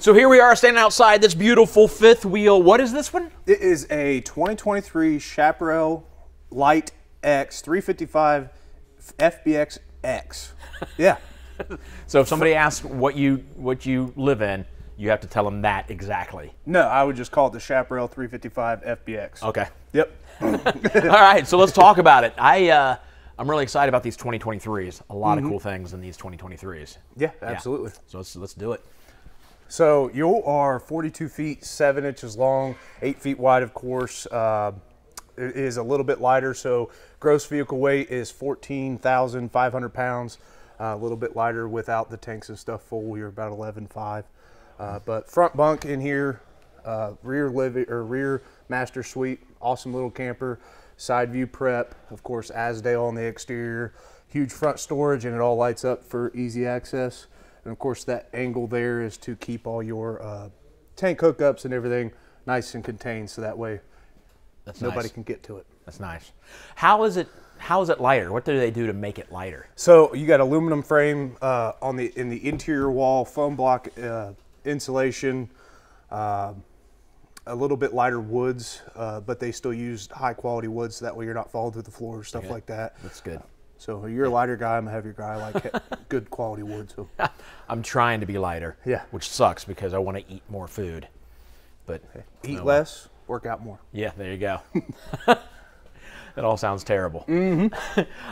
So here we are standing outside this beautiful fifth wheel. What is this one? It is a 2023 Chaparral Lite X 355 FBX X. Yeah. So if somebody asks what you live in, you have to tell them that exactly. No, I would just call it the Chaparral 355 FBX. Okay. Yep. All right, so let's talk about it. I'm really excited about these 2023s. A lot of cool things in these 2023s. Yeah, absolutely. Yeah. So let's do it. So you are 42 feet, 7 inches long, 8 feet wide, of course. It is a little bit lighter, so gross vehicle weight is 14,500 pounds. A little bit lighter without the tanks and stuff full. You're about 11.5. But front bunk in here, rear master suite, awesome little camper, side view prep, of course Asdale on the exterior, huge front storage, and it all lights up for easy access. And of course that angle there is to keep all your tank hookups and everything nice and contained, so that way nobody can get to it. That's nice. How is it lighter? What do they do to make it lighter? So you got aluminum frame in the interior wall, foam block insulation, a little bit lighter woods, but they still use high quality woods, so that way you're not falling through the floor, stuff like that. That's good. So you're a lighter guy, I'm a heavier guy. I like good quality wood. So I'm trying to be lighter, which sucks because I want to eat more food. But eat less, work out more. Yeah, there you go. That all sounds terrible.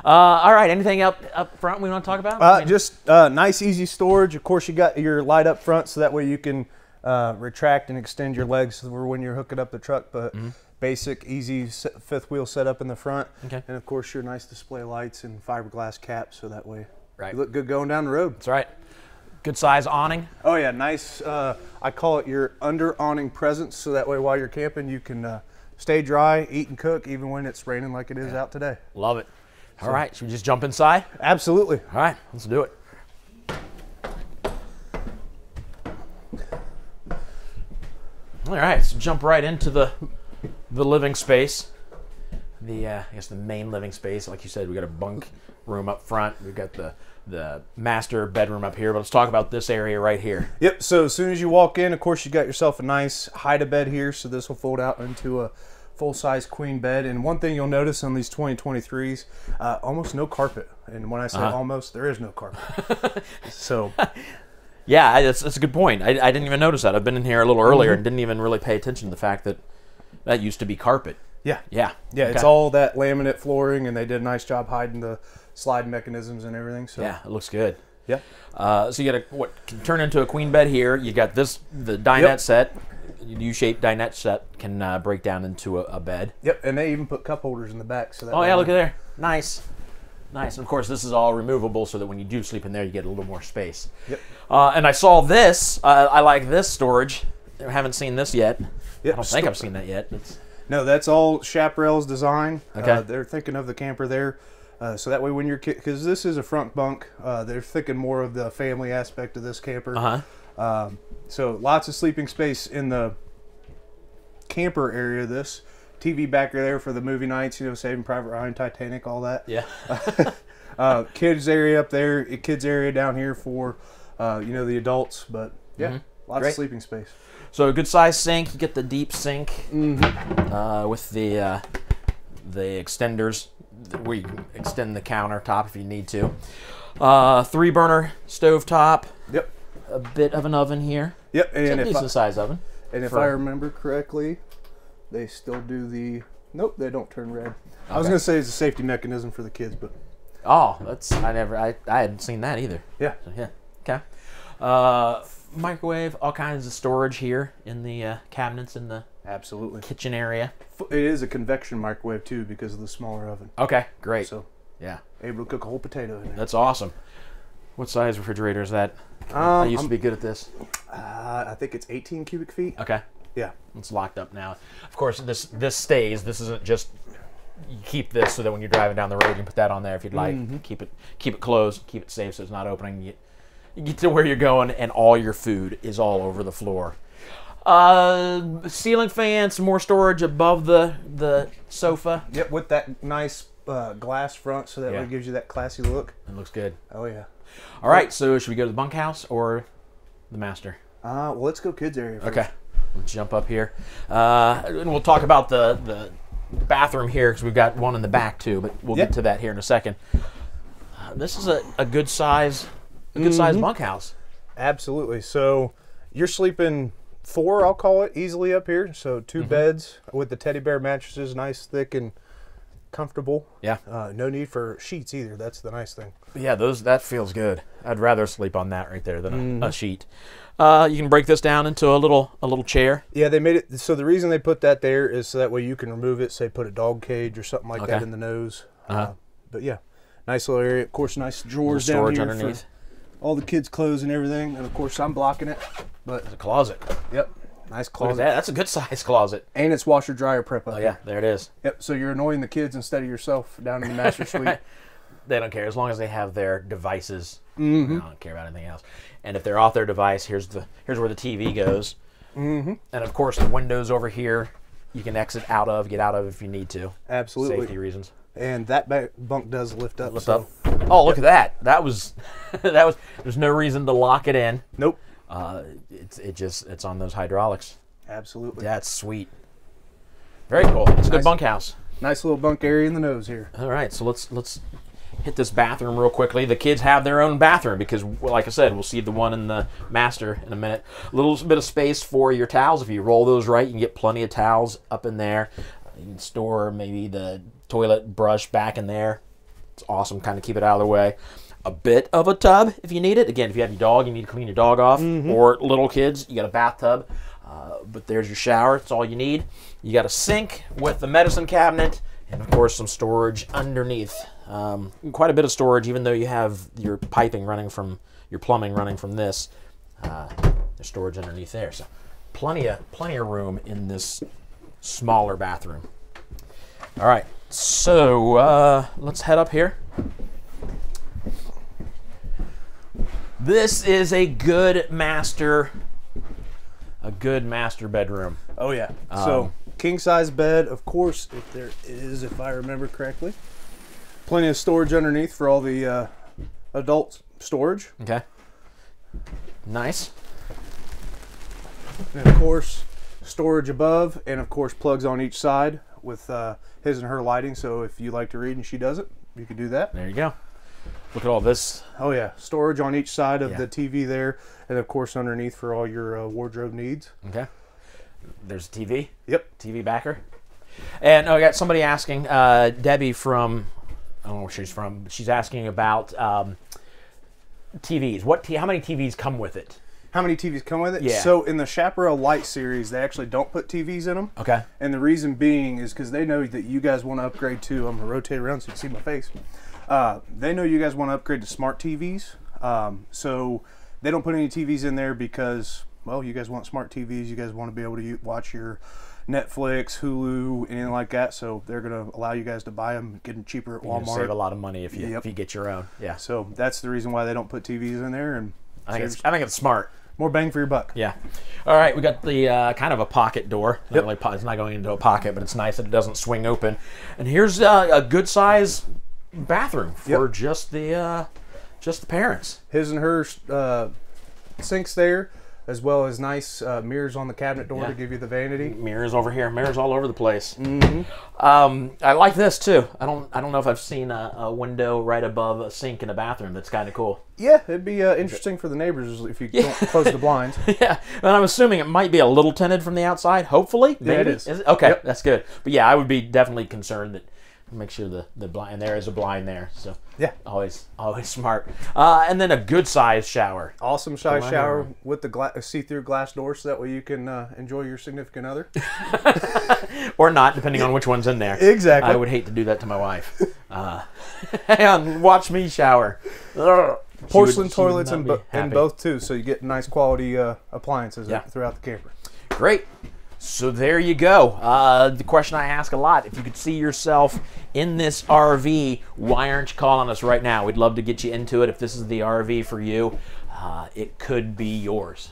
All right, anything up front we want to talk about? Just nice, easy storage. Of course, you got your light up front, so that way you can retract and extend your legs for when you're hooking up the truck. But basic, easy fifth wheel setup in the front. Okay. And of course, your nice display lights and fiberglass caps, so that way you look good going down the road. That's right. Good size awning. Oh yeah, nice. I call it your under awning presence, so that way while you're camping, you can stay dry, eat and cook, even when it's raining like it is out today. Love it. All right, should we just jump inside? Absolutely. All right, let's do it. All right, so jump right into the living space. I guess the main living space. Like you said, we got a bunk room up front. We've got the master bedroom up here, but let's talk about this area right here. Yep, so as soon as you walk in, of course, you got yourself a nice hide-a-bed here, so this will fold out into a full-size queen bed. And one thing you'll notice on these 2023s, almost no carpet. And when I say almost, there is no carpet. So... Yeah, that's a good point. I didn't even notice that. I've been in here a little earlier and didn't even really pay attention to the fact that that used to be carpet. Yeah. Yeah. Yeah, it's all that laminate flooring, and they did a nice job hiding the slide mechanisms and everything. So yeah, it looks good. Yeah. So you got what can turn into a queen bed here. You got the dinette set. U-shaped dinette set can break down into a bed. Yep, and they even put cup holders in the back. So that yeah, look at there. Nice. Nice. And of course, this is all removable so that when you do sleep in there, you get a little more space. Yep. And I saw this. I like this storage. I haven't seen this yet. Yep. I don't think I've seen that yet. No, that's all Chaparral's design. Okay. They're thinking of the camper there. So that way when you're, because this is a front bunk, they're thinking more of the family aspect of this camper. So lots of sleeping space in the camper area of this. TV back there for the movie nights, you know, Saving Private Ryan, Titanic, all that. Yeah. Kids area up there, kids area down here for, you know, the adults. But yeah, lots of sleeping space. So a good size sink. You get the deep sink with the extenders where you can extend the countertop if you need to. 3-burner stove top. Yep. A bit of an oven here. Yep. And it's a decent size oven. And if I remember correctly, they still do the... Nope, they don't turn red. I was going to say it's a safety mechanism for the kids, but... Oh, that's... I hadn't seen that either. Yeah. So, yeah. Okay. Microwave, all kinds of storage here in the cabinets in the kitchen area. It is a convection microwave, too, because of the smaller oven. Okay, great. So, yeah. Able to cook a whole potato in there. That's awesome. What size refrigerator is that? I used to be good at this. I think it's 18 cubic feet. Okay. Yeah. It's locked up now. Of course, this stays. This isn't just you keep this so that when you're driving down the road, you can put that on there if you'd like. Keep it closed, keep it safe so it's not opening. You get to where you're going, and all your food is all over the floor. Ceiling fan, some more storage above the sofa. Yep, with that nice glass front, so that way it gives you that classy look. It looks good. Oh yeah. All right, so should we go to the bunkhouse or the master? Well, let's go kids area first. Okay, let's jump up here, and we'll talk about the bathroom here because we've got one in the back too. But we'll get to that here in a second. This is a good size, bunkhouse. Absolutely. So you're sleeping 4, I'll call it, easily up here. So 2 beds with the teddy bear mattresses, nice, thick, and comfortable. Yeah. No need for sheets either. That's the nice thing. Yeah, that feels good. I'd rather sleep on that right there than a sheet. You can break this down into a little chair. Yeah, they made it. So the reason they put that there is so that way you can remove it. Say put a dog cage or something like that in the nose. But yeah, nice little area. Of course, nice drawers down here underneath. For all the kids' clothes and everything. And of course, I'm blocking it. But it's a closet. Yep. Nice closet. That's a good size closet. And it's washer dryer prep up yeah, there it is. Yep. So you're annoying the kids instead of yourself down in the master suite. They don't care as long as they have their devices. I don't care about anything else. And if they're off their device, here's where the TV goes. And of course, the windows over here you can exit out of, get out of if you need to. Absolutely. Safety reasons. And that bunk does lift up. Oh, look at that. That was there's no reason to lock it in. Nope. It's on those hydraulics. Absolutely. That's sweet. Very cool. It's a good bunkhouse. Nice little bunk area in the nose here. All right, so let's hit this bathroom real quickly. The kids have their own bathroom because, like I said, we'll see the one in the master in a minute. A little bit of space for your towels. If you roll those right, you can get plenty of towels up in there. You can store maybe the toilet brush back in there. It's awesome. Kind of keep it out of the way. A bit of a tub if you need it. Again, if you have your dog, you need to clean your dog off. Or little kids, you got a bathtub. But there's your shower. It's all you need. You got a sink with the medicine cabinet. And, of course, some storage underneath. Quite a bit of storage, even though you have your piping running from, your plumbing running from this. There's storage underneath there. So plenty of room in this smaller bathroom. All right, so let's head up here. This is a good master bedroom. Oh yeah. So king size bed, of course, if there is, if I remember correctly. Plenty of storage underneath for all the adult storage. Okay. Nice. And of course, storage above, and of course plugs on each side with his and her lighting. So if you like to read and she doesn't, you can do that. There you go. Look at all this. Oh yeah, storage on each side of the TV there, and of course underneath for all your wardrobe needs. Okay. There's a TV. Yep. TV backer. And I got somebody asking, Debbie from, I don't know where she's from, but she's asking about TVs. How many TVs come with it? How many TVs come with it? Yeah. So in the Chaparral Lite series, they actually don't put TVs in them. Okay. And the reason being is because they know that you guys want to upgrade to, I'm going to rotate around so you can see my face. They know you guys want to upgrade to smart TVs. So they don't put any TVs in there because, well, you guys want smart TVs. You guys want to be able to watch your Netflix, Hulu, anything like that. So they're going to allow you guys to buy them, get them cheaper at Walmart. You save a lot of money if you get your own. Yeah. So that's the reason why they don't put TVs in there. And I think it's smart. More bang for your buck. Yeah. All right, we got the kind of a pocket door. Not really it's not going into a pocket, but it's nice that it doesn't swing open. And here's a good size bathroom for just the parents. His and her sinks there, as well as nice mirrors on the cabinet door to give you the vanity. Mirrors over here, mirrors all over the place. I like this too. I don't know if I've seen a window right above a sink in a bathroom. That's kind of cool. Yeah, it'd be interesting for the neighbors if you don't close the blinds. Yeah, and I'm assuming it might be a little tinted from the outside. Hopefully, maybe. Yeah, it is. It? Okay, that's good. But yeah, I would be definitely concerned that. Make sure the blind, and there is a blind there, so yeah, always smart. And then a good size shower. Awesome size shower with the see-through glass door, so that way you can enjoy your significant other, or not, depending on which one's in there. Exactly. I would hate to do that to my wife. And watch me shower. Porcelain toilets in both too, so you get nice quality appliances throughout the camper. Great. So there you go. The question I ask a lot, if you could see yourself in this RV, why aren't you calling us right now? We'd love to get you into it. If this is the RV for you, it could be yours.